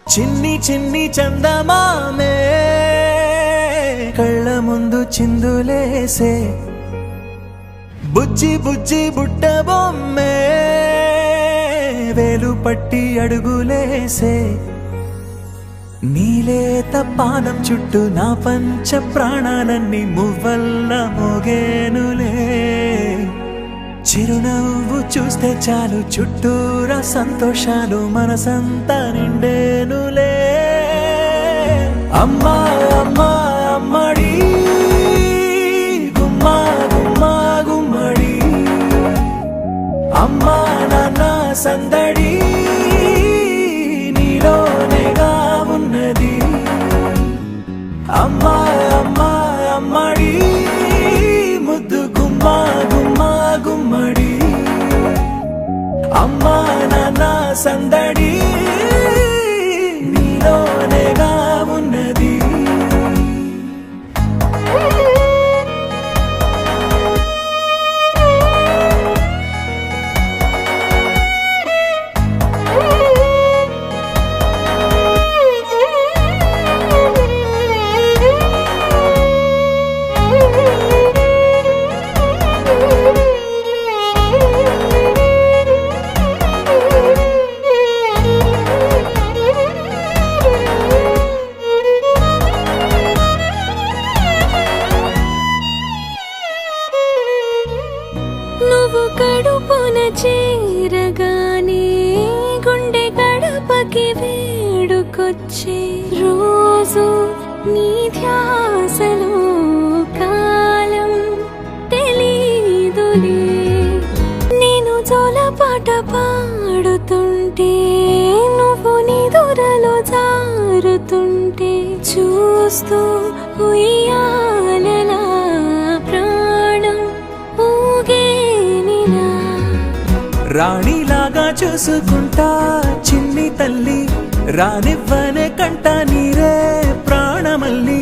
చిన్ని చిన్ని చందమామే కళ్ళ ముందు చిందులేసే బుజ్జి బుజ్జి బుట్ట బొమ్మే వేలు పట్టి అడుగులేసే నీలేత పానం చుట్టూ నా పంచ ప్రాణాలన్నీ మువ్వల్ల మోగేనులే చిరునవ్వు చూస్తే చాలు చుట్టూరా సంతోషాలు మనసంతా నిండేనులే అమ్మా అమ్మా అమ్మడి గుమ్మా గుమ్మా గుమ్మడి అమ్మా నాన్న సందడి నీలోనేగా ఉన్నది అమ్మా అమ్మా అమ్మడి ముద్దు గుమ్మా గుమ్మా గుమ్మడి అమ్మా నాన్న సందడి నీలోనేగా ఉన్నది నువ్వు కడుపున చేరగానే గుండె గడపకి వేడుకొచ్చే రోజు నీ ధ్యాసలో కాలం తెలీదులే నేను జోలపాట పాడుతుంటే నువ్వు నిదురలో జారుతుంటే చూస్తూ ఉయ్యాలలా ప్రాణం ఊగేనిలా రాణిలాగా చూసుకుంటా చిన్ని తల్లి రానివ్వనే కంట నీరే ప్రాణమల్లి